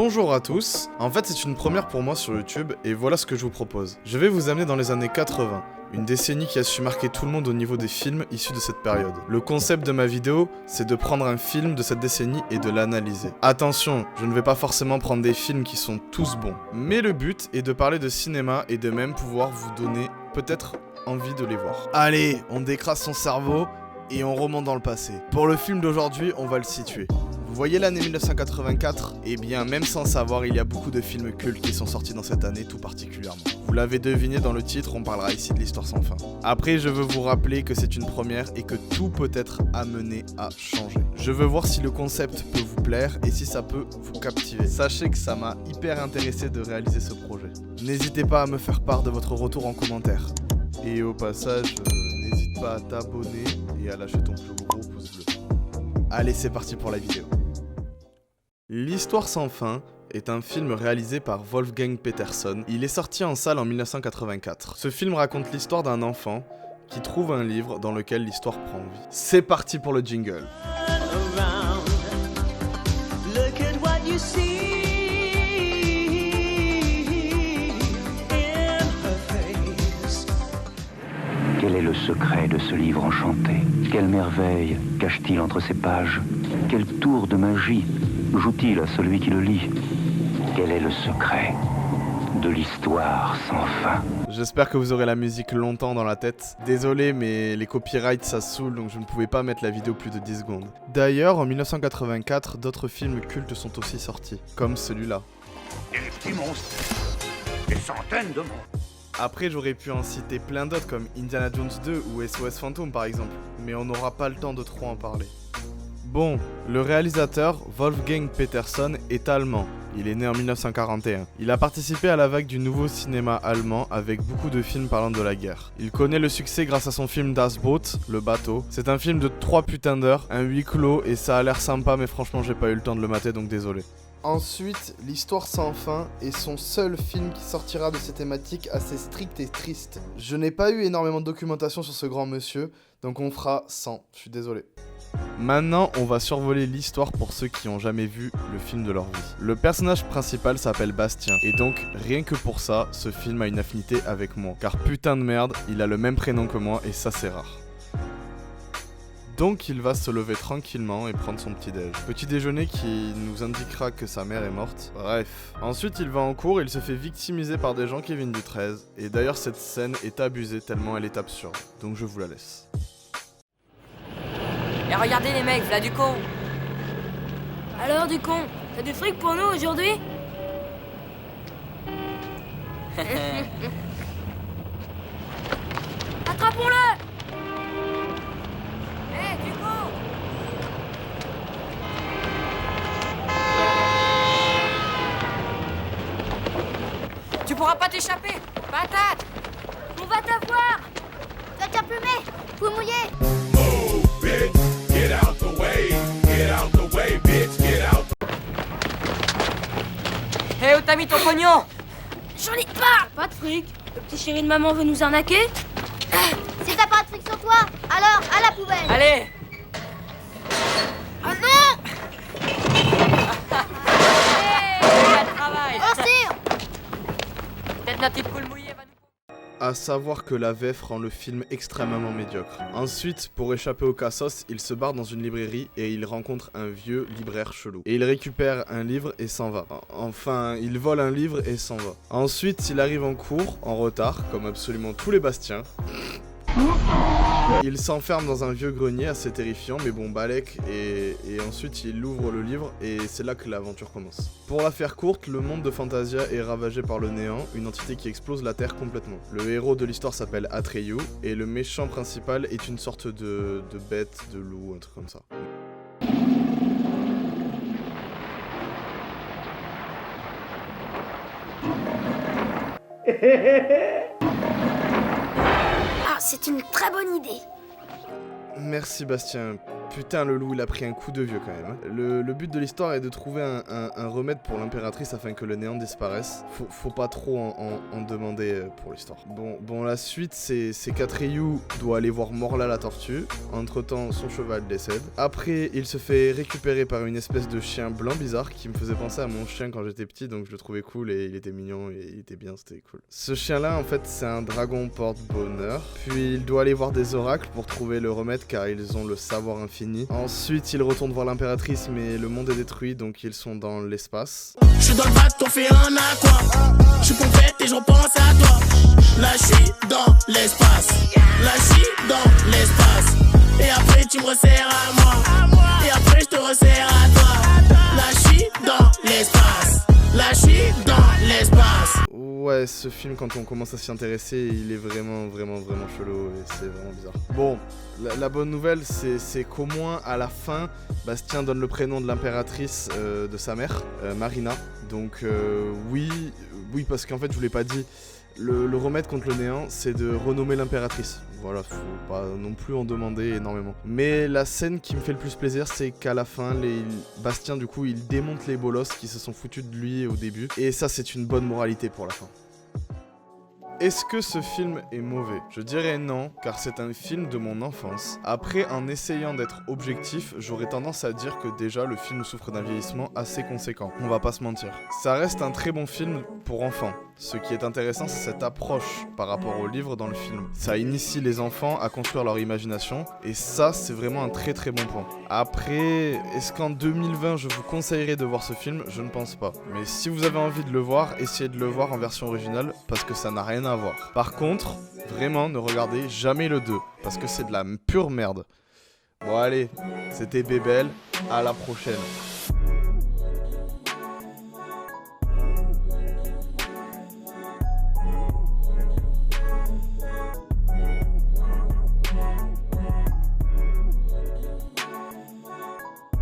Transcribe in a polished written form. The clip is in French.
Bonjour à tous, en fait c'est une première pour moi sur YouTube et voilà ce que je vous propose. Je vais vous amener dans les années 80, une décennie qui a su marquer tout le monde au niveau des films issus de cette période. Le concept de ma vidéo, c'est de prendre un film de cette décennie et de l'analyser. Attention, je ne vais pas forcément prendre des films qui sont tous bons, mais le but est de parler de cinéma et de même pouvoir vous donner peut-être envie de les voir. Allez, on décrase son cerveau et on remonte dans le passé. Pour le film d'aujourd'hui, on va le situer. Vous voyez l'année 1984 ? Eh bien, même sans savoir, il y a beaucoup de films cultes qui sont sortis dans cette année tout particulièrement. Vous l'avez deviné dans le titre, on parlera ici de l'histoire sans fin. Après, je veux vous rappeler que c'est une première et que tout peut être amené à changer. Je veux voir si le concept peut vous plaire et si ça peut vous captiver. Sachez que ça m'a hyper intéressé de réaliser ce projet. N'hésitez pas à me faire part de votre retour en commentaire. Et au passage, n'hésite pas à t'abonner et à lâcher ton plus gros pouce bleu. Allez, c'est parti pour la vidéo. L'Histoire sans fin est un film réalisé par Wolfgang Peterson. Il est sorti en salle en 1984. Ce film raconte l'histoire d'un enfant qui trouve un livre dans lequel l'histoire prend vie. C'est parti pour le jingle. Quel est le secret de ce livre enchanté? Quelle merveille cache-t-il entre ses pages? Quel tour de magie joue-t-il à celui qui le lit? Quel est le secret de l'histoire sans fin? J'espère que vous aurez la musique longtemps dans la tête. Désolé, mais les copyrights ça saoule, donc je ne pouvais pas mettre la vidéo plus de 10 secondes. D'ailleurs, en 1984, d'autres films cultes sont aussi sortis, comme celui-là. Des petits monstres, des centaines de monstres. Après, j'aurais pu en citer plein d'autres comme Indiana Jones 2 ou SOS Fantôme par exemple, mais on n'aura pas le temps de trop en parler. Bon, le réalisateur Wolfgang Peterson est allemand. Il est né en 1941. Il a participé à la vague du nouveau cinéma allemand avec beaucoup de films parlant de la guerre. Il connaît le succès grâce à son film Das Boot, le bateau. C'est un film de 3 putains d'heures, un huis clos et ça a l'air sympa mais franchement j'ai pas eu le temps de le mater donc désolé. Ensuite, L'Histoire sans fin est son seul film qui sortira de ces thématiques assez strictes et tristes. Je n'ai pas eu énormément de documentation sur ce grand monsieur, donc on fera sans, je suis désolé. Maintenant, on va survoler l'histoire pour ceux qui ont jamais vu le film de leur vie. Le personnage principal s'appelle Bastien, et donc rien que pour ça, ce film a une affinité avec moi. Car putain de merde, il a le même prénom que moi et ça c'est rare. Donc il va se lever tranquillement et prendre son petit déj. Petit déjeuner qui nous indiquera que sa mère est morte. Bref. Ensuite il va en cours et il se fait victimiser par des gens qui viennent du 13. Et d'ailleurs cette scène est abusée tellement elle est absurde. Donc je vous la laisse. Et regardez les mecs, v'là du con. Alors du con, t'as du fric pour nous aujourd'hui? Attrapons-le! Hé, du con! Tu pourras pas t'échapper, patate! On va t'avoir! Tu vas t'emplumer, tout mouillé! Hé, où t'as mis ton pognon? J'en ai pas de fric! Le petit chéri de maman veut nous arnaquer? Si t'as pas de fric sur toi, alors à la poubelle. Allez! Ah non! Hey, travail! On tire. Peut-être notre petite poule mouillée va nous... À savoir que la VF rend le film extrêmement médiocre. Ensuite, pour échapper au cassos, il se barre dans une librairie et il rencontre un vieux libraire chelou. Et il récupère un livre et s'en va. Enfin, il vole un livre et s'en va. Ensuite, il arrive en cours, en retard, comme absolument tous les Bastiens. Il s'enferme dans un vieux grenier assez terrifiant, mais bon, balèque, et ensuite il ouvre le livre, et c'est là que l'aventure commence. Pour la faire courte, le monde de Fantasia est ravagé par le néant, une entité qui explose la Terre complètement. Le héros de l'histoire s'appelle Atreyu, et le méchant principal est une sorte de bête, de loup, un truc comme ça. Ah, c'est une très bonne idée! Merci Bastien, Putain, le loup, il a pris un coup de vieux quand même. Le but de l'histoire est de trouver un remède pour l'impératrice afin que le néant disparaisse. Faut pas trop en demander pour l'histoire. Bon, la suite, c'est qu'Atreyu doit aller voir Morla la tortue. Entre-temps, son cheval décède. Après, il se fait récupérer par une espèce de chien blanc bizarre qui me faisait penser à mon chien quand j'étais petit, donc je le trouvais cool et il était mignon et il était bien, c'était cool. Ce chien-là, en fait, c'est un dragon porte-bonheur. Puis il doit aller voir des oracles pour trouver le remède car ils ont le savoir infini. Ensuite, il retourne voir l'impératrice, mais le monde est détruit, donc ils sont dans l'espace. Je suis dans le bateau, on fait un aqua. Je suis pompette et je repense à toi. Là, je suis dans l'espace. Là, je suis dans l'espace. Et après, tu me resserres à moi. Et après, je te resserre à toi. Là, je suis dans l'espace. Là, je suis dans l'espace. Ouais, ce film, quand on commence à s'y intéresser, il est vraiment chelou et c'est vraiment bizarre. Bon, la bonne nouvelle, c'est qu'au moins, à la fin, Bastien donne le prénom de l'impératrice de sa mère, Marina. Donc oui, parce qu'en fait, je vous l'ai pas dit, le remède contre le néant, c'est de renommer l'impératrice. Voilà, faut pas non plus en demander énormément. Mais la scène qui me fait le plus plaisir, c'est qu'à la fin, Bastien, du coup, il démonte les bolosses qui se sont foutus de lui au début. Et ça, c'est une bonne moralité pour la fin. Est-ce que ce film est mauvais? Je dirais non, car c'est un film de mon enfance. Après, en essayant d'être objectif, j'aurais tendance à dire que déjà le film souffre d'un vieillissement assez conséquent. On va pas se mentir. Ça reste un très bon film pour enfants. Ce qui est intéressant, c'est cette approche par rapport au livre dans le film. Ça initie les enfants à construire leur imagination, et ça, c'est vraiment un très bon point. Après, est-ce qu'en 2020, je vous conseillerais de voir ce film? Je ne pense pas. Mais si vous avez envie de le voir, essayez de le voir en version originale, parce que ça n'a rien à voir. Par contre, vraiment, ne regardez jamais le 2, parce que c'est de la pure merde. Bon allez, c'était Bébel, à la prochaine.